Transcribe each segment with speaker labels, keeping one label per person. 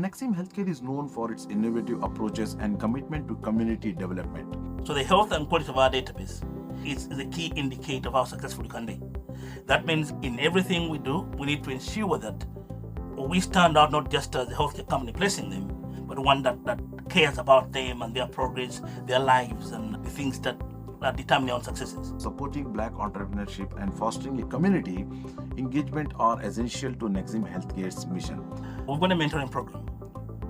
Speaker 1: Nexim Healthcare is known for its innovative approaches and commitment to community development.
Speaker 2: So the health and quality of our database is a key indicator of how successful we can be. That means in everything we do, we need to ensure that we stand out not just as a healthcare company placing them, but one that cares about them and their progress, their lives, and the things that determine their own successes.
Speaker 1: Supporting Black entrepreneurship and fostering a community engagement are essential to Nexim Healthcare's mission.
Speaker 2: We've got a mentoring program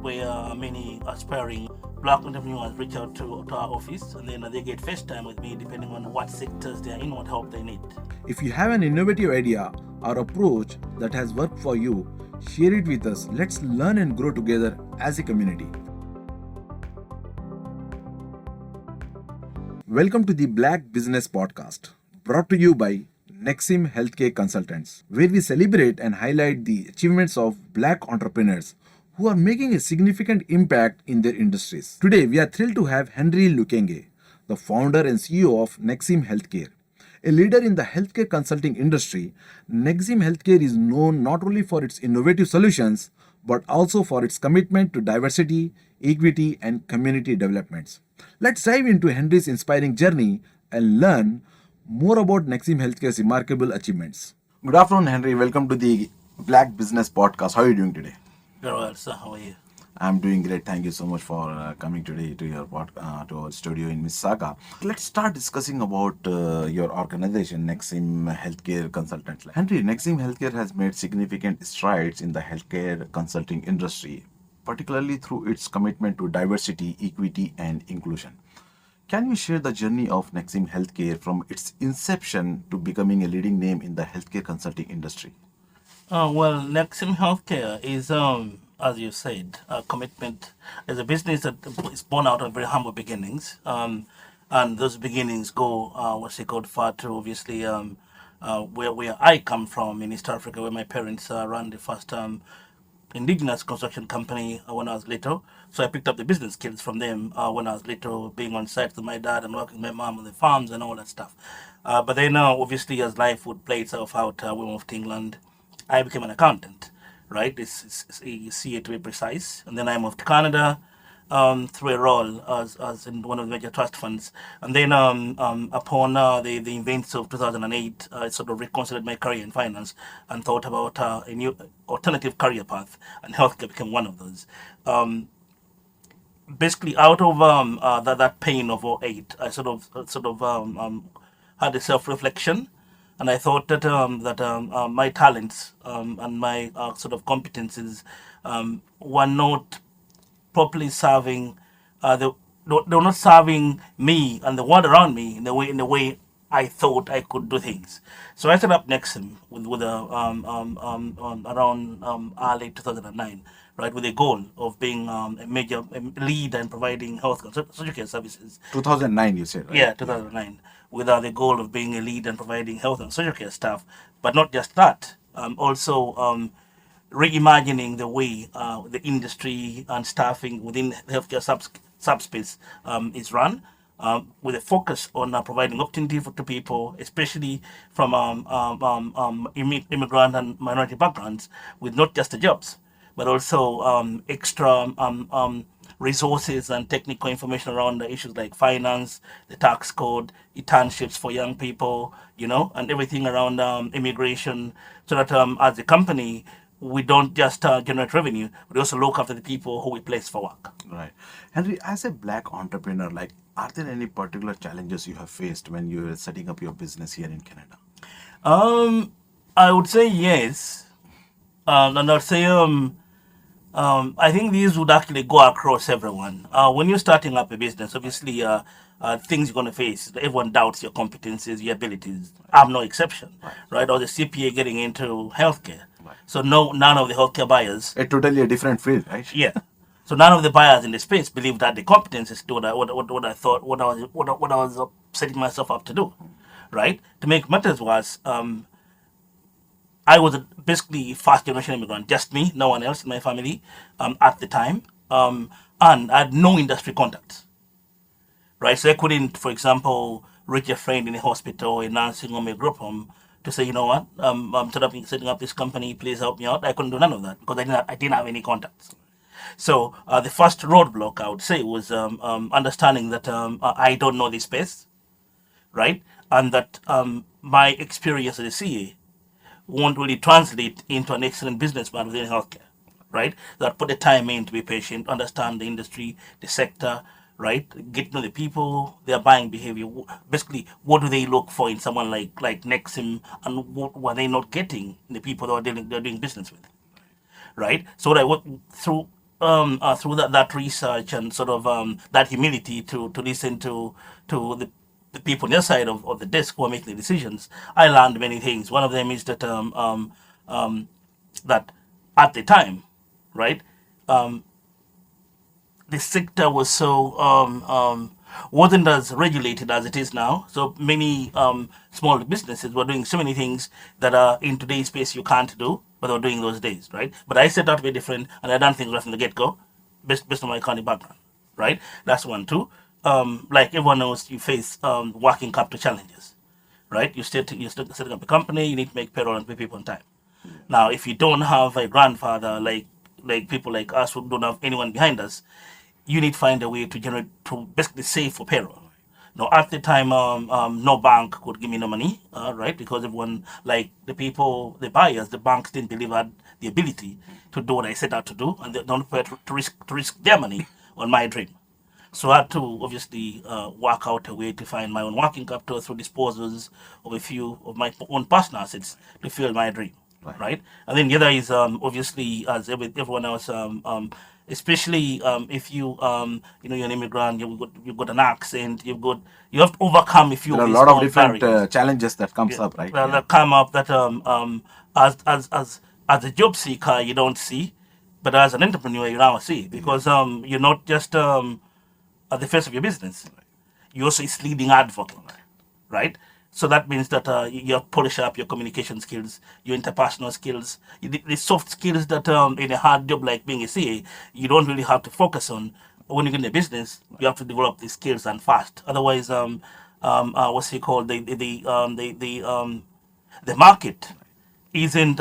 Speaker 2: where many aspiring Black entrepreneurs reach out to our office, and then they get first time with me depending on what sectors they are in, what help they need.
Speaker 1: If you have an innovative idea or approach that has worked for you, share it with us. Let's learn and grow together as a community. Welcome to the Black Business Podcast, brought to you by Nexim Healthcare Consultants, where we celebrate and highlight the achievements of Black entrepreneurs who are making a significant impact in their industries. Today, we are thrilled to have Henry Lukenge, the founder and CEO of Nexim Healthcare. A leader in the healthcare consulting industry, Nexim Healthcare is known not only for its innovative solutions, but also for its commitment to diversity, equity, and community developments. Let's dive into Henry's inspiring journey and learn more about Nexim Healthcare's remarkable achievements. Good afternoon, Henry. Welcome to the Black Business Podcast. How are you doing today?
Speaker 2: Very well, sir. How are you?
Speaker 1: I'm doing great. Thank you so much for coming today to your to our studio in Mississauga. Let's start discussing about your organization, Nexim Healthcare Consultants. Henry, Nexim Healthcare has made significant strides in the healthcare consulting industry, particularly through its commitment to diversity, equity, and inclusion. Can you share the journey of Nexim Healthcare from its inception to becoming a leading name in the healthcare consulting industry?
Speaker 2: Well, Nexim Healthcare is, as you said, a commitment as a business that is born out of very humble beginnings. And those beginnings go, far to obviously where I come from in East Africa, where my parents ran the first indigenous construction company when I was little. So I picked up the business skills from them when I was little, being on site with my dad and working with my mom on the farms and all that stuff. But then obviously as life would play itself out, we moved to England. I became an accountant, right? It's a CA to be precise. And then I moved to Canada through a role as in one of the major trust funds. And then upon the events of 2008, I sort of reconsidered my career in finance and thought about a new alternative career path, and healthcare became one of those. Basically, out of that pain of '08, I sort of had a self-reflection. And I thought that my talents and my sort of competencies were not properly serving they were not serving me and the world around me in the way I thought I could do things. So I set up Nexim with around early 2009, right, with a goal of being a major lead and providing health social care services.
Speaker 1: 2009, you said, right?
Speaker 2: Yeah, 2009, with the goal of being a lead and providing health and social care staff. But not just that, also reimagining the way the industry and staffing within healthcare subspace is run, with a focus on providing opportunity to people, especially from immigrant and minority backgrounds, with not just the jobs, but also extra resources and technical information around the issues like finance, the tax code, internships for young people, and everything around immigration, so that as a company, we don't just generate revenue, but also look after the people who we place for work.
Speaker 1: Right. Henry, as a Black entrepreneur, are there any particular challenges you have faced when you were setting up your business here in Canada?
Speaker 2: I would say yes. And I'd say I think these would actually go across everyone. When you're starting up a business, obviously things you're going to face. Everyone doubts your competencies, your abilities. I'm no exception, right? Or the CPA getting into healthcare. Right. So none of the healthcare buyers.
Speaker 1: A totally different field, right?
Speaker 2: Yeah. So none of the buyers in the space believe that the competencies to what I thought, what I was setting myself up to do, right? To make matters worse, I was basically first generation immigrant, just me, no one else in my family at the time, and I had no industry contacts, right? So I couldn't, for example, reach a friend in a hospital, a nursing home, a group home, to say, you know what, I'm setting up this company, please help me out. I couldn't do none of that because I didn't have any contacts. So the first roadblock I would say was understanding that I don't know this space, right? And that my experience as a CA won't really translate into an excellent businessman within healthcare, right? That put the time in to be patient, understand the industry, the sector, right? Get to know the people, their buying behavior. Basically, what do they look for in someone like Nexim, and what were they not getting in the people they're doing business with, right? So that what through that research and sort of that humility to listen to the people on the other side of the desk who are making the decisions, I learned many things. One of them is that that at the time, right, the sector was so wasn't as regulated as it is now. So many small businesses were doing so many things that are in today's space you can't do, but they were doing those days, right? But I set out to be different, and I done things right from the get go, based on my accounting background, right? That's one. Two, like everyone knows, you face working capital challenges, right? You're setting up a company, you need to make payroll and pay people on time. Now, if you don't have a grandfather like people like us who don't have anyone behind us, you need to find a way to generate to basically save for payroll. Now, at the time, no bank could give me no money, right? Because everyone, like the people, the buyers, the banks didn't believe I had the ability to do what I set out to do, and they don't prepare to risk their money on my dream. So I had to obviously work out a way to find my own working capital through disposals of a few of my own personal assets to fuel my dream, right? And then the other is obviously, as everyone else, especially if you're an immigrant, you've got an accent, you have to overcome a few
Speaker 1: There are
Speaker 2: of
Speaker 1: a
Speaker 2: these
Speaker 1: lot of
Speaker 2: small
Speaker 1: different
Speaker 2: barriers
Speaker 1: challenges that comes up, right?
Speaker 2: that come up that as a job seeker you don't see, but as an entrepreneur you now see, because you're not just at the face of your business. You also is leading advocate, right? So that means that you polish up your communication skills, your interpersonal skills, the soft skills that in a hard job like being a CA, you don't really have to focus on. When you get in a business, you have to develop these skills and fast. Otherwise, what's it called? The market isn't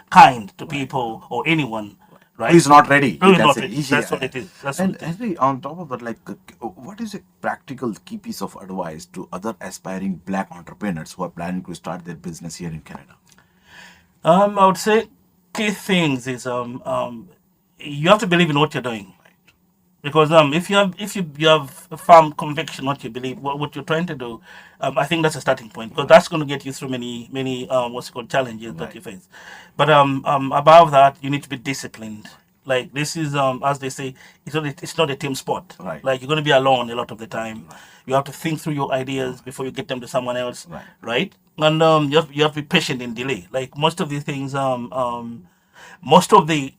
Speaker 2: kind to people or anyone, right?
Speaker 1: Who is not ready,
Speaker 2: Who
Speaker 1: you
Speaker 2: is
Speaker 1: can
Speaker 2: not
Speaker 1: say.
Speaker 2: ready. That's what it is. That's what
Speaker 1: And
Speaker 2: it is.
Speaker 1: Henry, on top of that, like, what is a practical key piece of advice to other aspiring black entrepreneurs who are planning to start their business here in Canada?
Speaker 2: I would say key things is you have to believe in what you're doing, because if you have a firm conviction what you believe, what you're trying to do, I think that's a starting point, because that's going to get you through many what's it called challenges that you face. But above that, you need to be disciplined. Like this is as they say, it's not a team sport.
Speaker 1: Right.
Speaker 2: Like you're going to be alone a lot of the time. You have to think through your ideas before you get them to someone else, right? And you have to be patient in delay. Like most of these things, most of the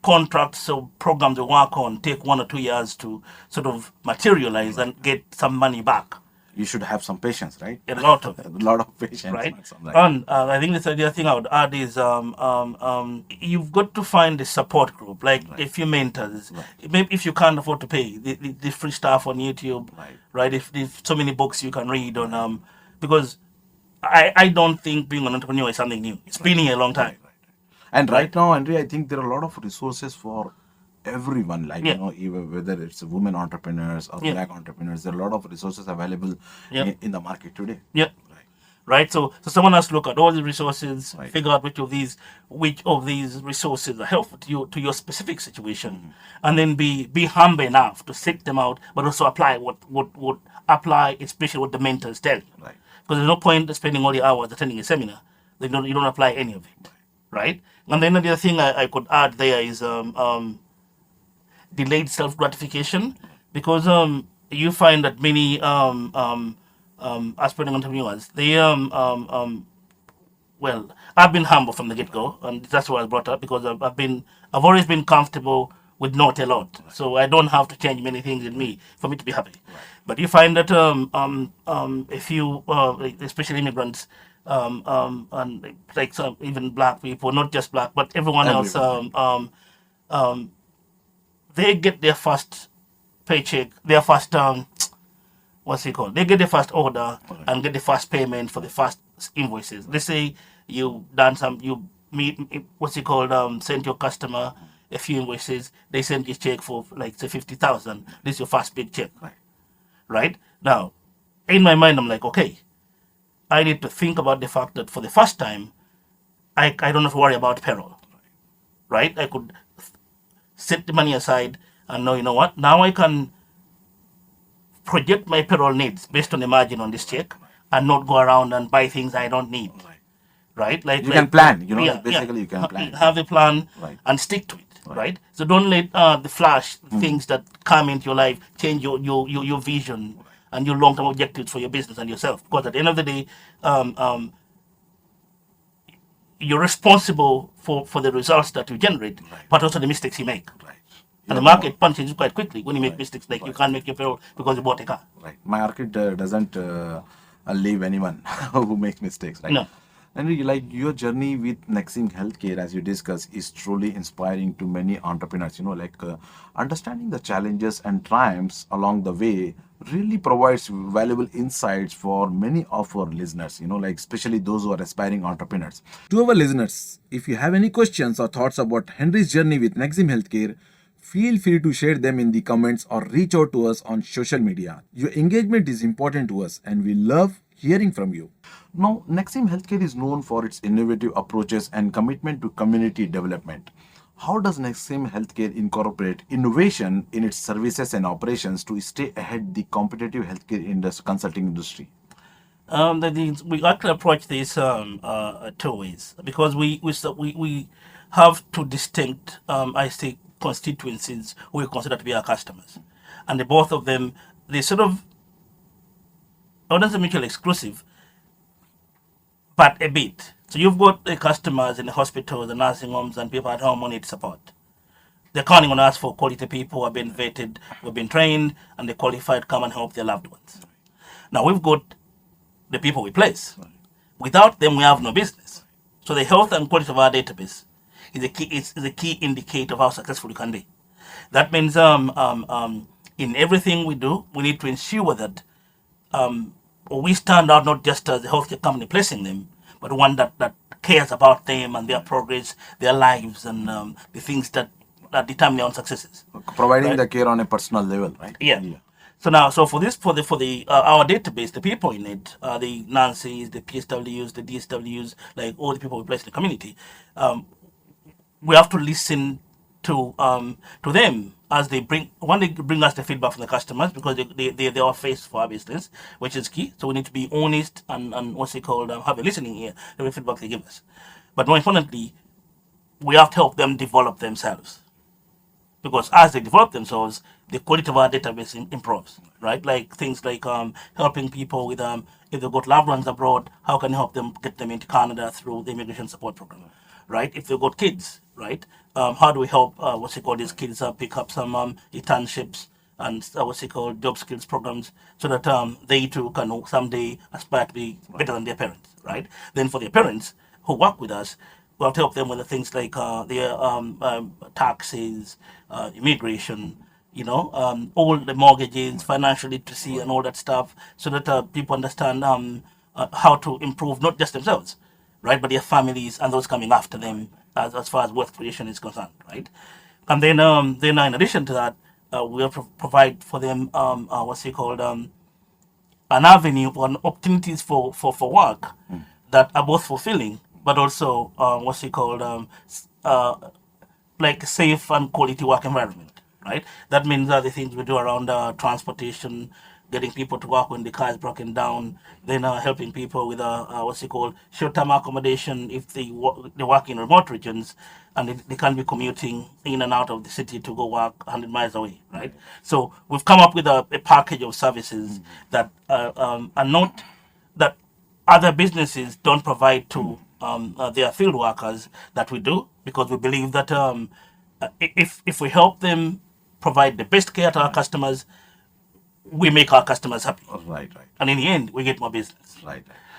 Speaker 2: contracts or programs they work on take 1 or 2 years to sort of materialize and get some money back.
Speaker 1: You should have some patience, right?
Speaker 2: A lot of
Speaker 1: A
Speaker 2: it,
Speaker 1: lot of patience.
Speaker 2: right?
Speaker 1: Right.
Speaker 2: And I think the other thing I would add is you've got to find a support group, like a few mentors. Maybe if you can't afford to pay the free stuff on YouTube, right? If so many books you can read on because I don't think being an entrepreneur is something new. It's been here a long time.
Speaker 1: And right now, Henry, I think there are a lot of resources for everyone. Like, even whether it's women entrepreneurs or black entrepreneurs, there are a lot of resources available in the market today.
Speaker 2: Yeah. Right. So someone has to look at all the resources, figure out which of these resources are helpful to your specific situation, and then be humble enough to seek them out, but also apply what apply, especially what the mentors tell you.
Speaker 1: Right.
Speaker 2: Because there's no point spending all the hours attending a seminar. You don't apply any of it. Right. And then the other thing I could add there is delayed self gratification, because you find that many aspiring entrepreneurs, they well, I've been humble from the get go, and that's why I was brought up, because I've always been comfortable with not a lot, so I don't have to change many things in me for me to be happy. But you find that if you especially immigrants, and like some even black people, not just black, but everyone else, they get their first paycheck, their first what's it called? They get the first order and get the first payment for the first invoices. Let's say you what's it called? Send your customer a few invoices. They send you a check for like say 50,000. This is your first big check, right? Now, in my mind, I'm like, okay, I need to think about the fact that for the first time, I don't have to worry about payroll, right? I could set the money aside and know, you know what? Now I can project my payroll needs based on the margin on this check and not go around and buy things I don't need, right?
Speaker 1: You can plan,
Speaker 2: yeah,
Speaker 1: basically you can plan.
Speaker 2: have a plan
Speaker 1: Right.
Speaker 2: and stick to it, right? So don't let the flash things that come into your life change your vision and your long-term objectives for your business and yourself. Because at the end of the day, you're responsible for the results that you generate, but also the mistakes you make.
Speaker 1: Right.
Speaker 2: And the
Speaker 1: You're
Speaker 2: market punches you quite quickly when you make mistakes. Like you can't make your payroll because you bought a car.
Speaker 1: Right. My market doesn't leave anyone who makes mistakes, right?
Speaker 2: No.
Speaker 1: And like your journey with Nexim Healthcare, as you discuss, is truly inspiring to many entrepreneurs. Understanding the challenges and triumphs along the way really provides valuable insights for many of our listeners. Especially those who are aspiring entrepreneurs. To our listeners, if you have any questions or thoughts about Henry's journey with Nexim Healthcare, feel free to share them in the comments or reach out to us on social media. Your engagement is important to us and we love hearing from you. Now, Nexim Healthcare is known for its innovative approaches and commitment to community development. How does Nexim Healthcare incorporate innovation in its services and operations to stay ahead the competitive healthcare consulting industry?
Speaker 2: We actually approach this two ways because we have two distinct, I say, constituencies who we consider to be our customers, and the both of them they sort of, I wouldn't say mutually exclusive, but a bit. So you've got the customers in the hospitals, the nursing homes, and people at home who need support. They're counting on us for quality people who have been vetted, who have been trained, and they're qualified to come and help their loved ones. Now we've got the people we place. Without them, we have no business. So the health and quality of our database is a key indicator of how successful we can be. That means in everything we do, we need to ensure that we stand out not just as a healthcare company placing them, but one that cares about them and their progress, their lives, and the things that determine their own successes.
Speaker 1: Providing
Speaker 2: Right.
Speaker 1: the care on a personal level, right?
Speaker 2: Yeah. So now, for our database, the people in it, the Nancy's, the PSWs, the DSWs, like all the people we place in the community, we have to listen to them as they bring us the feedback from the customers because they are face for our business, which is key. So we need to be honest and what's it called, have a listening ear to the feedback they give us. But more importantly, we have to help them develop themselves. Because as they develop themselves, the quality of our database improves, right? Like things like helping people with if they've got loved ones abroad, how can you help them get them into Canada through the immigration support program, right? If they've got kids, right? How do we help these kids pick up some internships and job skills programs so that they too can someday aspire to be better than their parents, right? Then for their parents who work with us, we have to help them with the things like their taxes, immigration, all the mortgages, financial literacy, and all that stuff, so that people understand how to improve not just themselves, right, but their families and those coming after them, as far as wealth creation is concerned, right? And then in addition to that, we have to provide for them an avenue or opportunities for work that are both fulfilling but also like a safe and quality work environment, right? That means the things we do around transportation, getting people to work when the car is broken down, then helping people with short-term accommodation if they work in remote regions and they can't be commuting in and out of the city to go work 100 miles away, right? So we've come up with a package of services that are not that other businesses don't provide to their field workers that we do, because we believe that if we help them provide the best care to our customers, we make our customers happy.
Speaker 1: Right.
Speaker 2: And in the end, we get more business.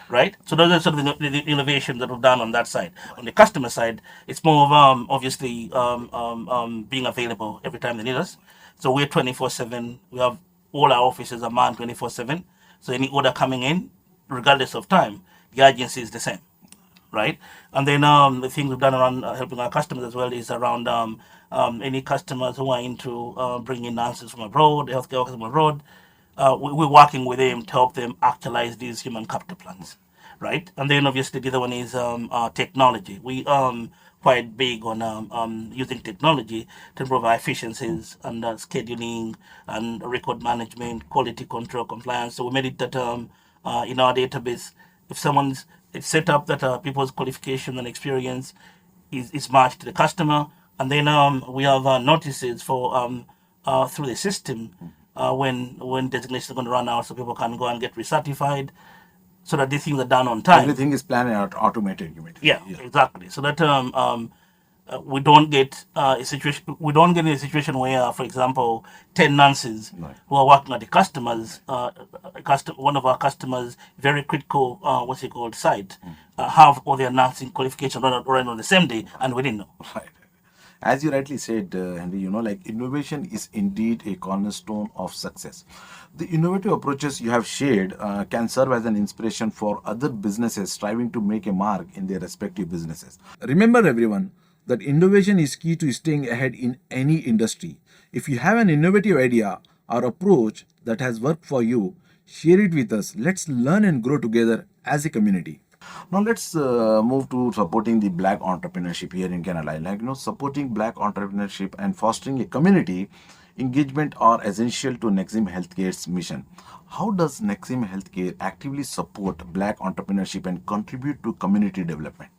Speaker 1: Right.
Speaker 2: So those are sort of the innovations that we've done on that side. On the customer side, it's more of obviously being available every time they need us. So we're 24/7. We have all our offices are manned 24/7. So any order coming in, regardless of time, the urgency is the same. right? And then the things we've done around helping our customers as well is around any customers who are into bringing nurses from abroad, healthcare workers from abroad. We're working with them to help them actualize these human capital plans, right? And then obviously the other one is technology. We quite big on using technology to provide efficiencies and scheduling and record management, quality control, compliance. So we made it that in our database, if someone's it's set up that people's qualification and experience is matched to the customer, and then we have notices for through the system when designations are going to run out, so people can go and get recertified, so that these things are done on time.
Speaker 1: Everything is planned and automated, you mean?
Speaker 2: Yeah, exactly. So that we don't get a situation. We don't get in a situation where, for example, 10 nurses who are working at the customers, one of our customers, very critical, what's it called, site, have all their nursing qualifications run on the same day, and we didn't know.
Speaker 1: Right. As you rightly said, Henry, like innovation is indeed a cornerstone of success. The innovative approaches you have shared can serve as an inspiration for other businesses striving to make a mark in their respective businesses. Remember, everyone, that innovation is key to staying ahead in any industry. If you have an innovative idea or approach that has worked for you, share it with us. Let's learn and grow together as a community. Now let's move to supporting the black entrepreneurship here in Canada. Supporting black entrepreneurship and fostering a community engagement are essential to Nexim Healthcare's mission. How does Nexim Healthcare actively support black entrepreneurship and contribute to community development?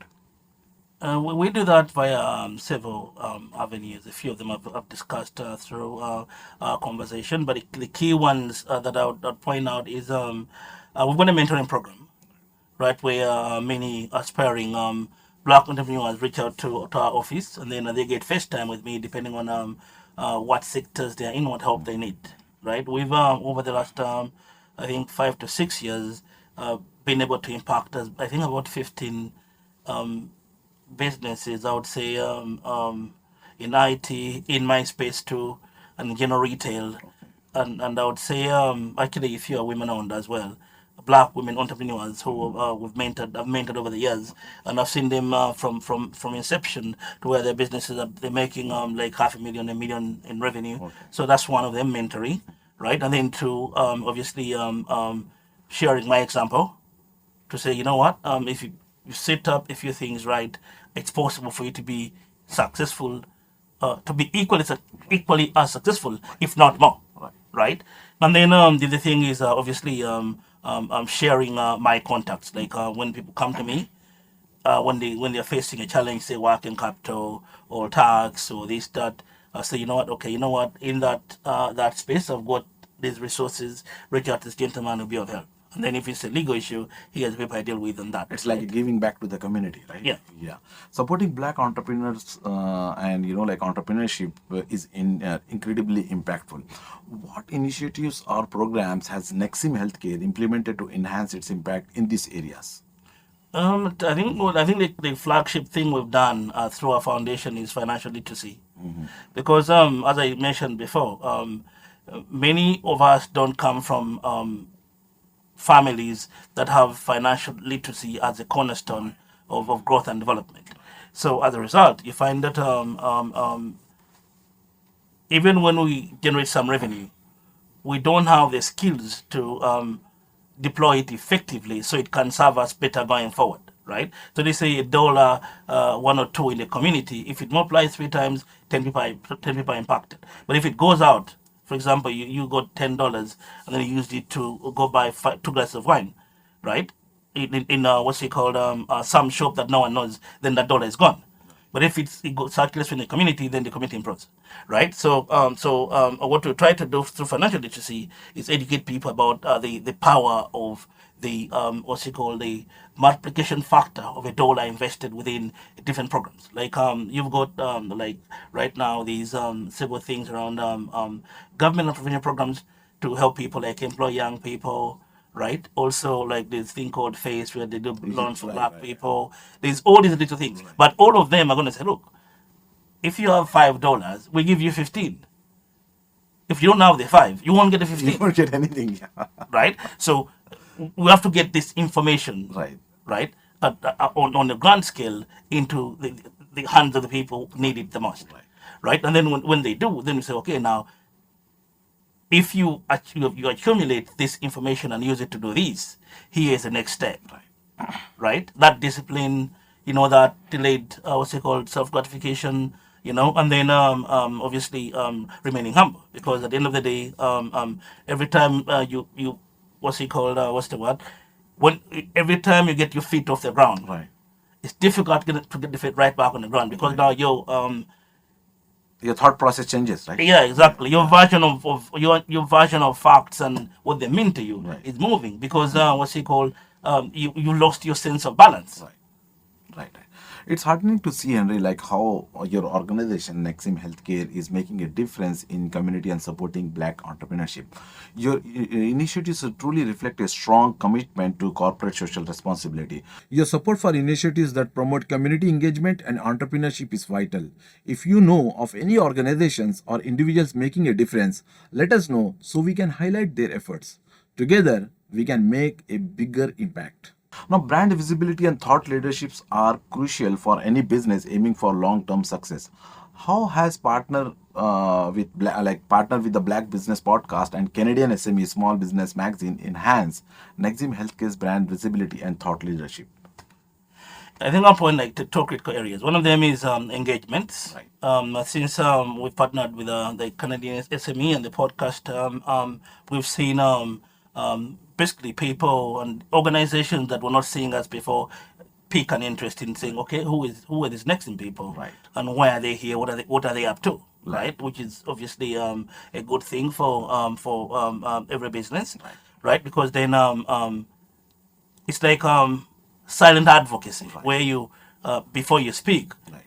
Speaker 2: We do that via several avenues. A few of them I've discussed through our conversation, but the key ones that I'd point out is we've got a mentoring program, right, where many aspiring black entrepreneurs reach out to our office, and then they get first time with me depending on what sectors they're in, what help they need, right? We've over the last I think 5 to 6 years been able to impact I think about 15 businesses, I would say, in IT, in my space too, and general retail. And I would say, actually, a few are women owned as well. Black women entrepreneurs who I've mentored over the years, and I've seen them from inception to where their businesses they're making like $500,000, $1 million in revenue. Okay. So that's one of them, mentoring, right? And then to obviously sharing my example to say, you know what, if you set up a few things right, it's possible for you to be successful, to be equally as successful, if not more, right? And then the other thing is obviously sharing my contacts. Like when people come to me, when they're facing a challenge, say working capital or tax or this that, I say, you know what, okay, you know what, in that space, I've got these resources. Reach out to this gentleman who will be of help. And then if it's a legal issue, he has a paper I deal with on that.
Speaker 1: It's like giving back to the community, right?
Speaker 2: Yeah.
Speaker 1: Yeah. Supporting black entrepreneurs and like entrepreneurship is incredibly impactful. What initiatives or programs has Nexim Healthcare implemented to enhance its impact in these areas?
Speaker 2: I think the flagship thing we've done through our foundation is financial literacy, because as I mentioned before, many of us don't come from families that have financial literacy as a cornerstone of growth and development. So as a result, you find that even when we generate some revenue, we don't have the skills to deploy it effectively so it can serve us better going forward, right? So they say $1 or $2 in the community, if it multiplies 3 times, 10 people are impacted. But if it goes out, for example, you got $10 and then you used it to go buy 2 glasses of wine, right? In what's it called, some shop that no one knows, then that dollar is gone. But if it goes circulates in the community, then the community improves, right? So what we try to do through financial literacy is educate people about the power of the the multiplication factor of $1 invested within different programs. Like you've got like right now these several things around government entrepreneurial programs to help people like employ young people, right? Also, like this thing called FACE, where they do loans for black people. There's all these little things, but all of them are going to say, look, if you have $5, we give you 15. If you don't have the 5, you won't get the 15.
Speaker 1: You won't get anything,
Speaker 2: right? So we have to get this information,
Speaker 1: right?
Speaker 2: Right, on a grand scale into the hands of the people who need it the most, right? And then when they do, then we say, okay, now if you accumulate this information and use it to do this, here is the next step, right? That discipline, that delayed, what's it called, self gratification, and then obviously remaining humble, because at the end of the day, every time you what's it called, what's the word? When every time you get your feet off the ground,
Speaker 1: Right.
Speaker 2: it's difficult to get the feet right back on the ground, because now
Speaker 1: Your thought process changes, right?
Speaker 2: yeah, exactly. Your version of your version of facts and what they mean to you
Speaker 1: Right.
Speaker 2: is moving, because what's it called? You lost your sense of balance.
Speaker 1: Right. Right. It's heartening to see, Henry, like how your organization, Nexim Healthcare, is making a difference in community and supporting Black entrepreneurship. Your initiatives truly reflect a strong commitment to corporate social responsibility. Your support for initiatives that promote community engagement and entrepreneurship is vital. If you know of any organizations or individuals making a difference, let us know so we can highlight their efforts. Together, we can make a bigger impact. Now, brand visibility and thought leaderships are crucial for any business aiming for long-term success. How has partner with the Black Business Podcast and Canadian SME Small Business Magazine enhance Nexim Healthcare's brand visibility and thought leadership?
Speaker 2: I think I'll point like to two critical areas. One of them is engagements.
Speaker 1: Right.
Speaker 2: Since we partnered with the Canadian SME and the podcast, we've seen basically people and organizations that were not seeing us before pique an interest in saying, okay, who are these Nexim people,
Speaker 1: Right.
Speaker 2: and why are they here? What are they up to?
Speaker 1: Right.
Speaker 2: Right, which is obviously a good thing for every business, right? Because then it's like silent advocacy, where you before you speak,
Speaker 1: Right.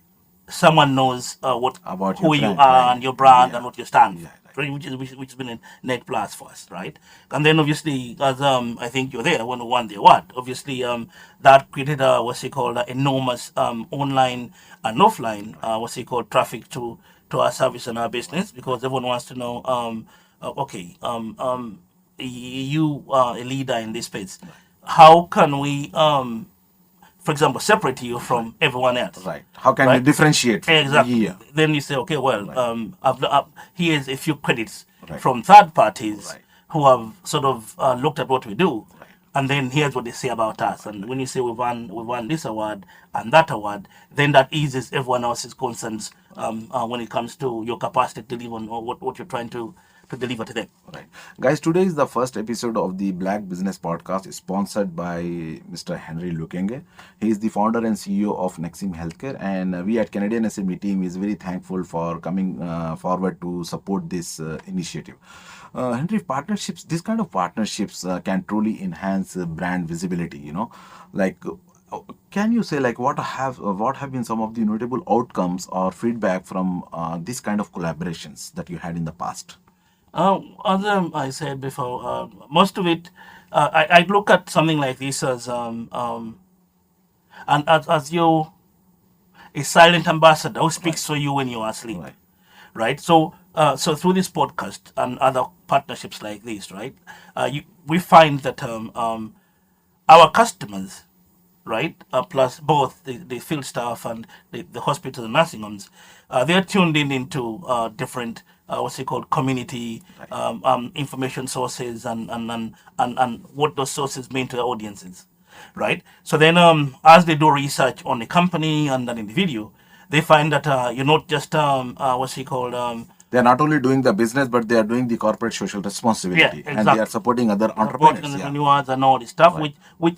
Speaker 2: someone knows what
Speaker 1: About
Speaker 2: who
Speaker 1: your
Speaker 2: you
Speaker 1: brand,
Speaker 2: are
Speaker 1: right.
Speaker 2: and your brand
Speaker 1: Yeah.
Speaker 2: and what you stand for,
Speaker 1: Yeah, right.
Speaker 2: right? Which has been a net plus for us, right? And then obviously, as I think you're there when we won the award, obviously that created what's it called enormous online and offline what's it called traffic to our service and our business, because everyone wants to know okay, you are a leader in this space. How can we for example, separate you from everyone else?
Speaker 1: Right. How can you
Speaker 2: Right?
Speaker 1: differentiate?
Speaker 2: Exactly.
Speaker 1: Yeah.
Speaker 2: Then you say, okay, well, here's a few credits
Speaker 1: Right.
Speaker 2: from third parties
Speaker 1: Right.
Speaker 2: who have sort of looked at what we do,
Speaker 1: Right.
Speaker 2: and then here's what they say about us. And when you say we won this award and that award, then that eases everyone else's concerns when it comes to your capacity to deliver on what you're trying to deliver to them.
Speaker 1: Right. Guys, today is the first episode of the Black Business Podcast sponsored by Mr. Henry Lukenge. He is the founder and CEO of Nexim Healthcare, and we at Canadian SME team is very thankful for coming forward to support this initiative. Henry, partnerships, this kind of partnerships can truly enhance brand visibility, like can you say like what have been some of the notable outcomes or feedback from this kind of collaborations that you had in the past?
Speaker 2: As I said before, most of it, I look at something like this as and as you a silent ambassador who speaks for you when you are asleep,
Speaker 1: Right.
Speaker 2: right? So through this podcast and other partnerships like this, right, we find that our customers, right, plus both the field staff and the hospitals and nursing homes, they're tuned in into different what's it called community information sources and what those sources mean to the audiences, right? So then as they do research on the company and an individual, they find that you're not just what's it called
Speaker 1: They are not only doing the business, but they are doing the corporate social responsibility,
Speaker 2: Yeah,
Speaker 1: and they are
Speaker 2: exactly.
Speaker 1: supporting other
Speaker 2: Supporting
Speaker 1: entrepreneurs. Yeah.
Speaker 2: entrepreneurs and all this stuff,
Speaker 1: Right.
Speaker 2: which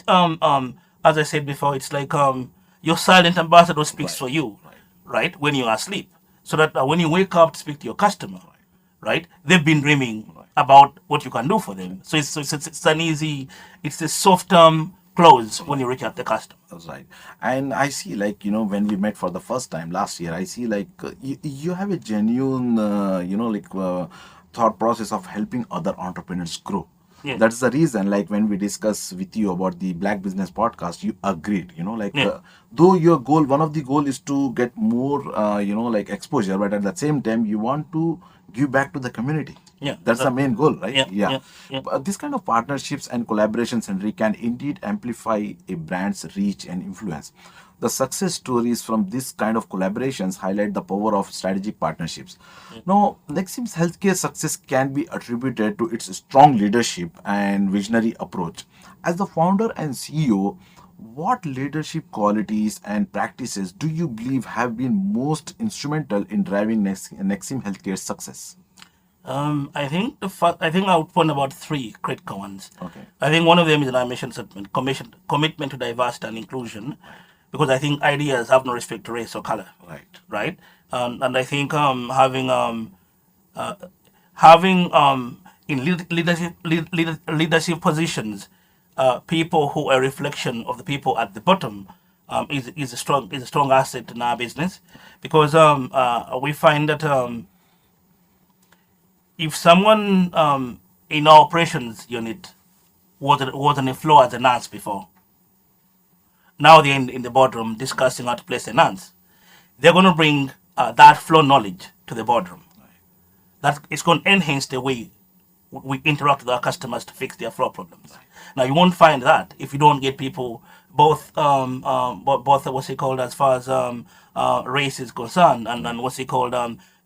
Speaker 2: as I said before, it's like your silent ambassador speaks
Speaker 1: Right.
Speaker 2: for you,
Speaker 1: Right.
Speaker 2: right? When you are asleep, so that when you wake up to speak to your customer, right? They've been dreaming about what you can do for them. So it's an easy, it's a soft close when you reach out the customer.
Speaker 1: That's right. And I see, like, when we met for the first time last year, I see, like, you have a genuine, thought process of helping other entrepreneurs grow.
Speaker 2: Yeah.
Speaker 1: That's the reason, like, when we discuss with you about the Black Business Podcast, you agreed,
Speaker 2: Yeah.
Speaker 1: though your goal, one of the goal is to get more like exposure, but at the same time you want to give back to the community.
Speaker 2: Yeah,
Speaker 1: That's the
Speaker 2: exactly.
Speaker 1: main goal, right?
Speaker 2: Yeah,
Speaker 1: Yeah.
Speaker 2: yeah, yeah.
Speaker 1: But this kind of partnerships and collaborations, Henry, can indeed amplify a brand's reach and influence. The success stories from this kind of collaborations highlight the power of strategic partnerships. Now, Nexim's healthcare success can be attributed to its strong leadership and visionary approach. As the founder and CEO, what leadership qualities and practices do you believe have been most instrumental in driving Nexim Healthcare's success?
Speaker 2: I think I would point about three critical ones.
Speaker 1: Okay.
Speaker 2: I think one of them is an mission statement, commitment to diversity and inclusion, because I think ideas have no respect to race or color.
Speaker 1: Right.
Speaker 2: Right. And I think having in leadership positions people who are a reflection of the people at the bottom is a strong asset in our business, because we find that if someone in our operations unit was on the floor as a nurse before, now they're in the boardroom discussing how to place a nurse, they're going to bring that flow knowledge to the boardroom. That is going to enhance the way we interact with our customers to fix their flow problems. Now, you won't find that if you don't get people both what's it called as far as race is concerned, and what's it called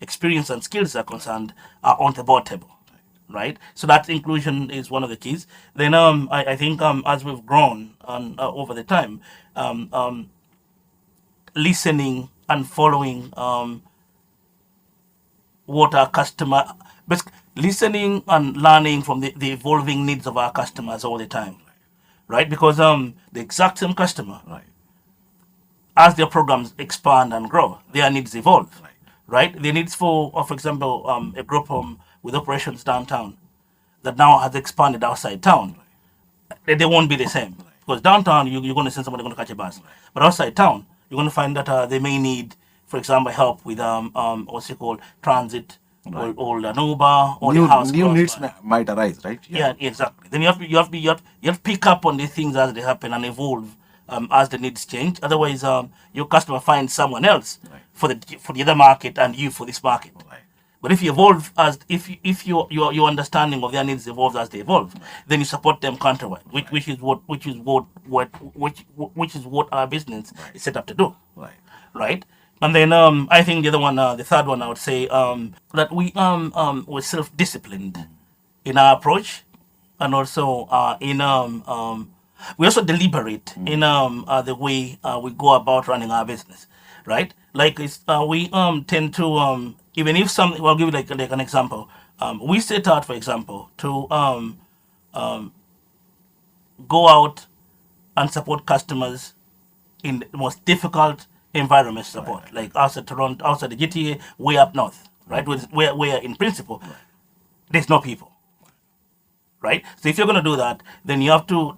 Speaker 2: experience and skills are concerned on the board table. Right, so that inclusion is one of the keys. Then I think as we've grown over the time, listening and following what our customer, but listening and learning from the evolving needs of our customers all the time, right? Because the exact same customer,
Speaker 1: Right.
Speaker 2: as their programs expand and grow, their needs evolve, right? The needs for example, a group with operations downtown that now has expanded outside town, they won't be the same. Because downtown, you're going to send somebody going to catch a bus. But outside town, you're going to find that they may need, for example, help with what's it called, transit, or an Uber, or the house.
Speaker 1: New
Speaker 2: close
Speaker 1: needs
Speaker 2: by.
Speaker 1: might arise, right?
Speaker 2: Yeah, exactly. Then you have to pick up on the things as they happen and evolve as the needs change. Otherwise, your customer finds someone else for the other market and you for this market.
Speaker 1: Right.
Speaker 2: But if you evolve as if your understanding of their needs evolves as they evolve, then you support them counterwise, which is what our business is set up to do.
Speaker 1: Right.
Speaker 2: Right. And then I think the other one, the third one, I would say that we're self-disciplined in our approach, and also we also deliberate in the way we go about running our business, right? Like we tend to even if something, well, I'll give you like an example. We set out, for example, to go out and support customers in the most difficult environment support, like outside Toronto, outside the GTA, way up north, right? Where in principle there's no people, right? So if you're going to do that, then you have to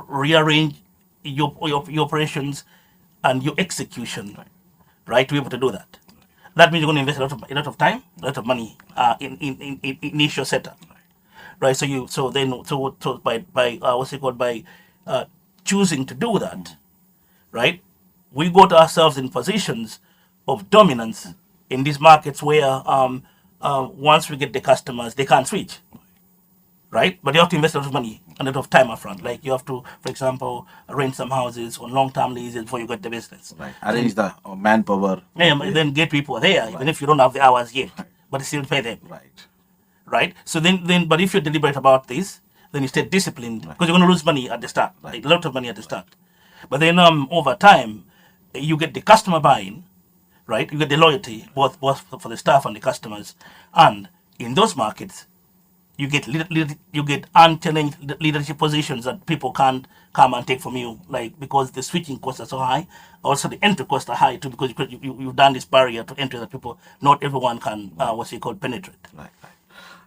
Speaker 2: rearrange your operations and your execution, right, to be able to do that. That means you're going to invest a lot of time, a lot of money in initial setup, right? So by what's it called, by choosing to do that, right? We got ourselves in positions of dominance in these markets where once we get the customers, they can't switch, right? But you have to invest a lot of money and a lot of time upfront. Like you have to, for example, rent some houses on long-term leases before you get the business.
Speaker 1: Right. Arrange the manpower.
Speaker 2: Yeah, then get people there, even if you don't have the hours yet, but still pay them.
Speaker 1: Right.
Speaker 2: Right? So but if you're deliberate about this, then you stay disciplined, because you're going to lose money at the start, like a lot of money at the start. But then over time, you get the customer buy-in, right? You get the loyalty, both for the staff and the customers. And in those markets, you get unchallenged leadership positions that people can't come and take from you, like, because the switching costs are so high. Also, the entry costs are high too, because you've done this barrier to entry that not everyone can penetrate.
Speaker 1: Right.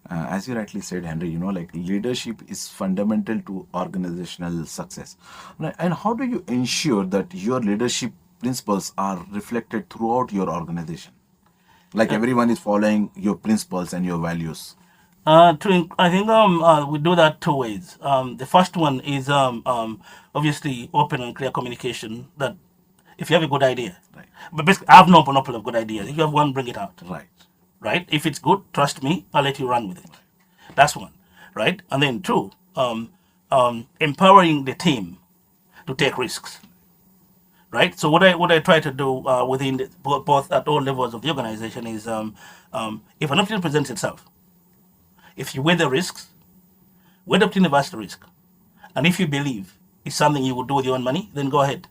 Speaker 1: As you rightly said, Henry, like leadership is fundamental to organizational success. And how do you ensure that your leadership principles are reflected throughout your organization? Like everyone is following your principles and your values.
Speaker 2: I think we do that two ways. The first one is obviously open and clear communication, that if you have a good idea.
Speaker 1: Right.
Speaker 2: But basically, I have no monopoly of good ideas. If you have one, bring it out.
Speaker 1: Right.
Speaker 2: Right? If it's good, trust me, I'll let you run with it. That's one. Right? And then two, empowering the team to take risks. Right? So what I try to do within both at all levels of the organization is if an opportunity presents itself, if you weigh the risks, weigh the opportunity versus the risk, and if you believe it's something you would do with your own money, then go ahead.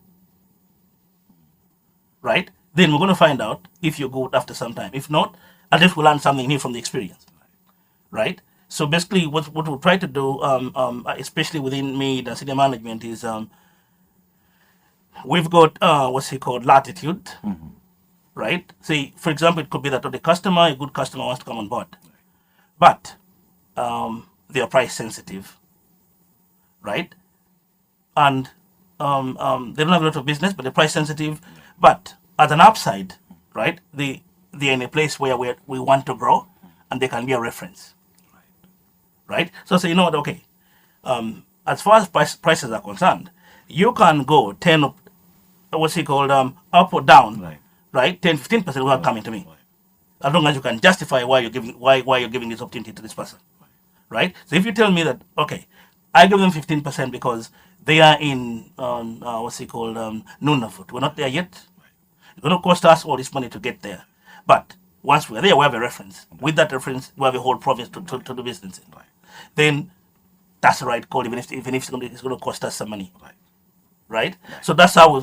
Speaker 2: Right? Then we're going to find out if you're good after some time. If not, at least we'll learn something new from the experience. Right? So basically, what we try to do, especially within me, the senior management, is we've got what's it called, latitude. Right? See, for example, it could be that the customer, a good customer, wants to come on board, but they are price sensitive. Right? And they don't have a lot of business, but they're price sensitive. But as an upside, right, they're in a place where we want to grow, and they can be a reference. Right? So say, you know what, okay, as far as prices are concerned, you can go 10, what's it called, up or down, right? 10, 15% without coming to me. As long as you can justify why you're giving this opportunity to this person. Right? So if you tell me that, okay, I give them 15% because they are in Nunavut. We're not there yet. It's going to cost us all this money to get there. But once we're there, we have a reference. With that reference, we have a whole province to do business in. Then that's the right call, even if it's going to cost us some money. Right? So that's how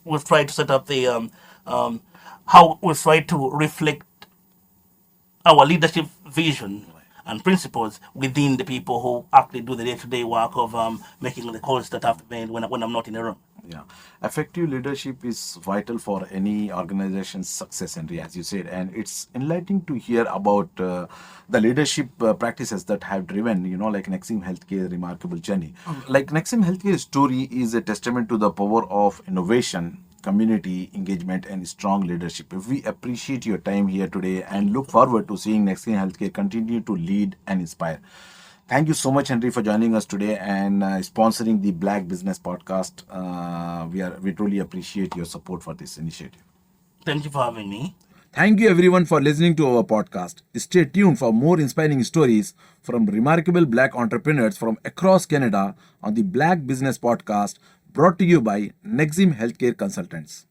Speaker 2: we've tried to set up the how we've tried to reflect our leadership vision and principles within the people who actually do the day-to-day work of making the calls that have to be made when I'm not in the room.
Speaker 1: Yeah, effective leadership is vital for any organization's success, Henry, as you said, and it's enlightening to hear about the leadership practices that have driven, like Nexim Healthcare remarkable journey. Like Nexim Healthcare story is a testament to the power of innovation, community engagement, and strong leadership. We appreciate your time here today and look forward to seeing Nexim Healthcare continue to lead and inspire. Thank you so much, Henry, for joining us today and sponsoring the Black Business Podcast. We truly appreciate your support for this initiative.
Speaker 2: Thank you for having me.
Speaker 1: Thank you everyone for listening to our podcast. Stay tuned for more inspiring stories from remarkable Black entrepreneurs from across Canada on the Black Business Podcast, brought to you by Nexim Healthcare Consultants.